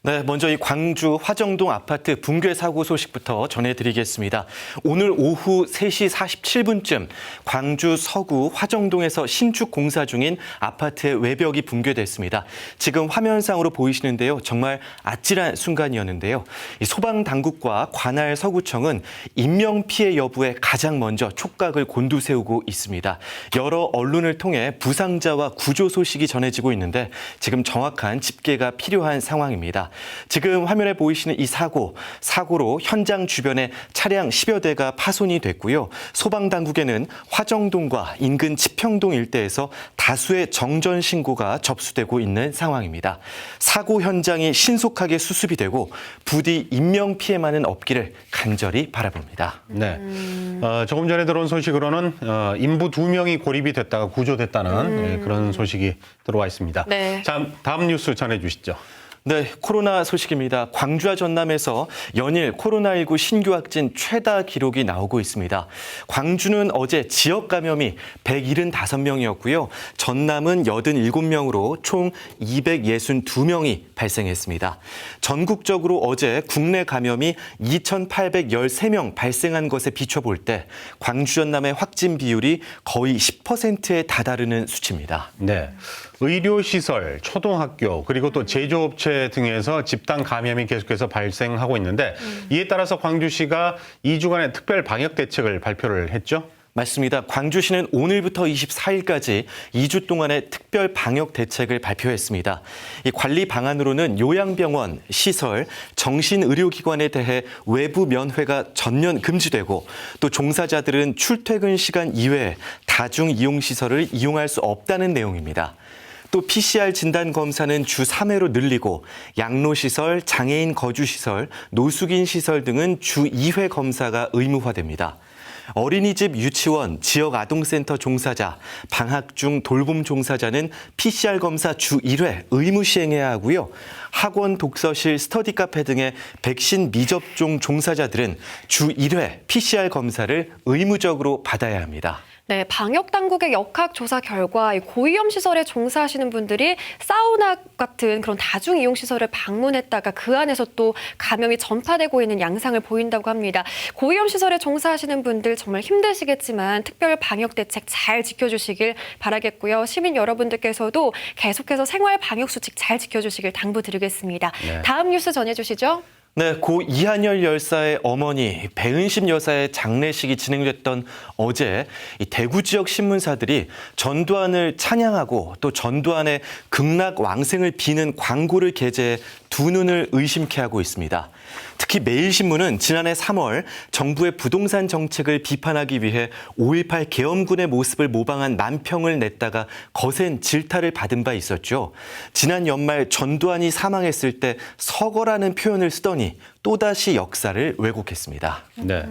네, 먼저 이 광주 화정동 아파트 붕괴 사고 소식부터 전해드리겠습니다. 오늘 오후 3시 47분쯤 광주 서구 화정동에서 신축 공사 중인 아파트의 외벽이 붕괴됐습니다. 지금 화면상으로 보이시는데요. 정말 아찔한 순간이었는데요. 이 소방당국과 관할 서구청은 인명피해 여부에 가장 먼저 촉각을 곤두세우고 있습니다. 여러 언론을 통해 부상자와 구조 소식이 전해지고 있는데 지금 정확한 집계가 필요한 상황입니다. 지금 화면에 보이시는 이 사고로 현장 주변에 차량 10여 대가 파손이 됐고요. 소방당국에는 화정동과 인근 치평동 일대에서 다수의 정전 신고가 접수되고 있는 상황입니다. 사고 현장이 신속하게 수습이 되고 부디 인명피해만은 없기를 간절히 바라봅니다. 네. 조금 전에 들어온 소식으로는 인부 2명이 고립이 됐다가 구조됐다는 그런 소식이 들어와 있습니다. 네. 자, 다음 뉴스 전해주시죠. 네, 코로나 소식입니다. 광주와 전남에서 연일 코로나19 신규 확진 최다 기록이 나오고 있습니다. 광주는 어제 지역 감염이 175명이었고요. 전남은 87명으로 총 262명이 발생했습니다. 전국적으로 어제 국내 감염이 2,813명 발생한 것에 비춰볼 때 광주 전남의 확진 비율이 거의 10%에 다다르는 수치입니다. 네. 의료시설, 초등학교, 그리고 또 제조업체 등에서 집단 감염이 계속해서 발생하고 있는데 이에 따라서 광주시가 2주간의 특별 방역 대책을 발표를 했죠. 맞습니다. 광주시는 오늘부터 24일까지 2주 동안의 특별 방역 대책을 발표했습니다. 이 관리 방안으로는 요양병원, 시설, 정신의료기관에 대해 외부 면회가 전면 금지되고 또 종사자들은 출퇴근 시간 이외에 다중이용시설을 이용할 수 없다는 내용입니다. 또 PCR 진단 검사는 주 3회로 늘리고 양로시설, 장애인 거주시설, 노숙인 시설 등은 주 2회 검사가 의무화됩니다. 어린이집, 유치원, 지역아동센터 종사자, 방학 중 돌봄 종사자는 PCR 검사 주 1회 의무 시행해야 하고요. 학원, 독서실, 스터디 카페 등의 백신 미접종 종사자들은 주 1회 PCR 검사를 의무적으로 받아야 합니다. 네, 방역당국의 역학조사 결과 고위험 시설에 종사하시는 분들이 사우나 같은 그런 다중이용시설을 방문했다가 그 안에서 또 감염이 전파되고 있는 양상을 보인다고 합니다. 고위험 시설에 종사하시는 분들 정말 힘드시겠지만 특별 방역 대책 잘 지켜주시길 바라겠고요. 시민 여러분들께서도 계속해서 생활 방역 수칙 잘 지켜주시길 당부드리겠습니다. 네. 다음 뉴스 전해주시죠. 네, 고 이한열 열사의 어머니 배은심 여사의 장례식이 진행됐던 어제 이 대구 지역 신문사들이 전두환을 찬양하고 또 전두환의 극락왕생을 비는 광고를 게재해 두 눈을 의심케 하고 있습니다. 특히 매일신문은 지난해 3월 정부의 부동산 정책을 비판하기 위해 5.18 계엄군의 모습을 모방한 만평을 냈다가 거센 질타를 받은 바 있었죠. 지난 연말 전두환이 사망했을 때 서거라는 표현을 쓰더니 또다시 역사를 왜곡했습니다. 네.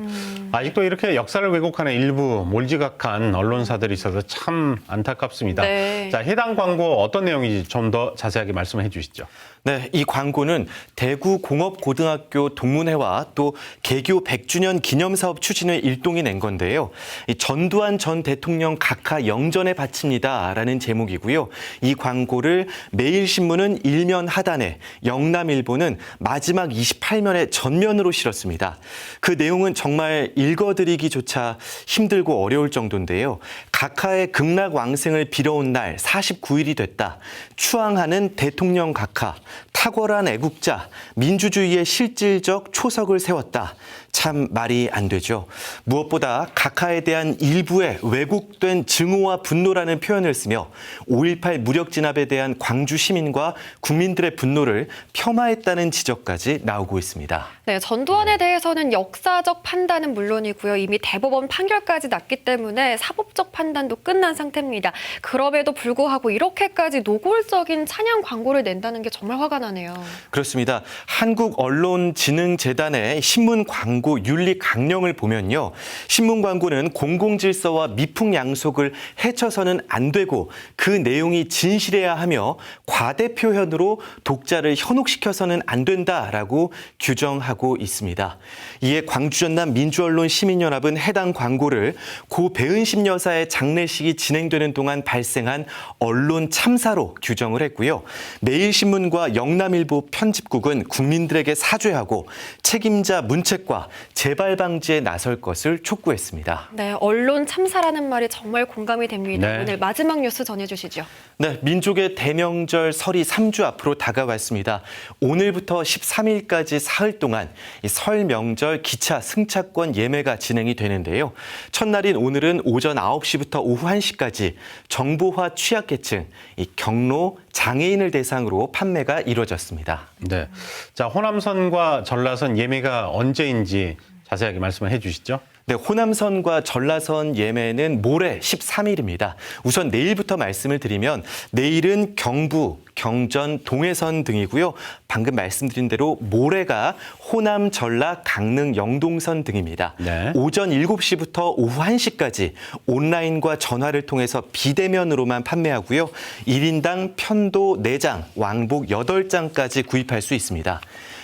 아직도 이렇게 역사를 왜곡하는 일부 몰지각한 언론사들이 있어서 참 안타깝습니다. 네. 자, 해당 광고 어떤 내용인지 좀 더 자세하게 말씀해 주시죠. 네, 이 광고는 대구공업고등학교 동문회와 또 개교 100주년 기념사업 추진회 일동이 낸 건데요. 이 전두환 전 대통령 각하 영전에 바칩니다라는 제목이고요. 이 광고를 매일신문은 일면 하단에, 영남일보는 마지막 28면에 전면으로 실었습니다. 그 내용은 정말 읽어드리기조차 힘들고 어려울 정도인데요. 각하의 극락왕생을 빌어온 날 49일이 됐다. 추앙하는 대통령 각하, 탁월한 애국자, 민주주의의 실질적 초석을 세웠다. 참 말이 안 되죠. 무엇보다 각하에 대한 일부의 왜곡된 증오와 분노라는 표현을 쓰며 5.18 무력 진압에 대한 광주 시민과 국민들의 분노를 폄하했다는 지적까지 나오고 있습니다. 네, 전두환에 대해서는 역사적 판단은 물론이고요. 이미 대법원 판결까지 났기 때문에 사법적 판단도 끝난 상태입니다. 그럼에도 불구하고 이렇게까지 노골적인 찬양 광고를 낸다는 게 정말 화가 나네요. 그렇습니다. 한국언론진흥재단의 신문 광고 윤리 강령을 보면요. 신문 광고는 공공질서와 미풍양속을 해쳐서는 안 되고 그 내용이 진실해야 하며 과대 표현으로 독자를 현혹시켜서는 안 된다라고 규정 규정하고 있습니다. 이에 광주 전남 민주언론 시민연합은 해당 광고를 고 배은심 여사의 장례식이 진행되는 동안 발생한 언론 참사로 규정을 했고요. 매일신문과 영남일보 편집국은 국민들에게 사죄하고 책임자 문책과 재발 방지에 나설 것을 촉구했습니다. 네, 언론 참사라는 말이 정말 공감이 됩니다. 네. 오늘 마지막 뉴스 전해주시죠. 네, 민족의 대명절 설이 3주 앞으로 다가왔습니다. 오늘부터 13일까지 사흘 동안 이 설 명절 기차 승차권 예매가 진행이 되는데요. 첫날인 오늘은 오전 9시부터 오후 1시까지 정보화 취약계층, 이 경로, 장애인을 대상으로 판매가 이루어졌습니다. 네. 자, 호남선과 전라선 예매가 언제인지 자세하게 말씀을 해주시죠. 네, 호남선과 전라선 예매는 모레 13일입니다. 우선 내일부터 말씀을 드리면 내일은 경부, 경전, 동해선 등이고요. 방금 말씀드린 대로 모레가 호남, 전라, 강릉, 영동선 등입니다. 네. 오전 7시부터 오후 1시까지 온라인과 전화를 통해서 비대면으로만 판매하고요. 1인당 편도 4장, 왕복 8장까지 구입할 수 있습니다.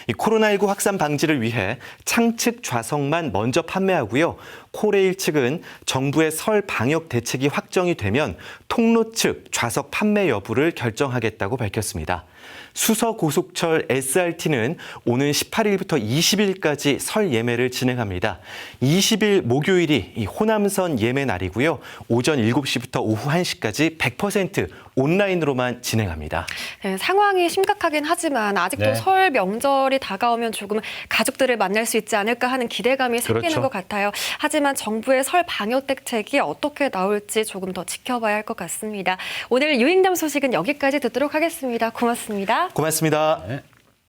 이 코로나19 확산 방지를 위해 창측 좌석만 먼저 판매하고요. 코레일 측은 정부의 설 방역 대책이 확정이 되면 통로 측 좌석 판매 여부를 결정하겠다고 밝혔습니다. 수서고속철 SRT는 오는 18일부터 20일까지 설 예매를 진행합니다. 20일 목요일이 이 호남선 예매 날이고요. 오전 7시부터 오후 1시까지 100% 온라인으로만 진행합니다. 네, 상황이 심각하긴 하지만 아직도 네. 설 명절이 다가오면 조금 가족들을 만날 수 있지 않을까 하는 기대감이 생기는 그렇죠. 것 같아요. 하지만 정부의 설 방역 대책이 어떻게 나올지 조금 더 지켜봐야 할 것 같습니다. 오늘 유익남 소식은 여기까지 듣도록 하겠습니다. 고맙습니다. 고맙습니다. 네.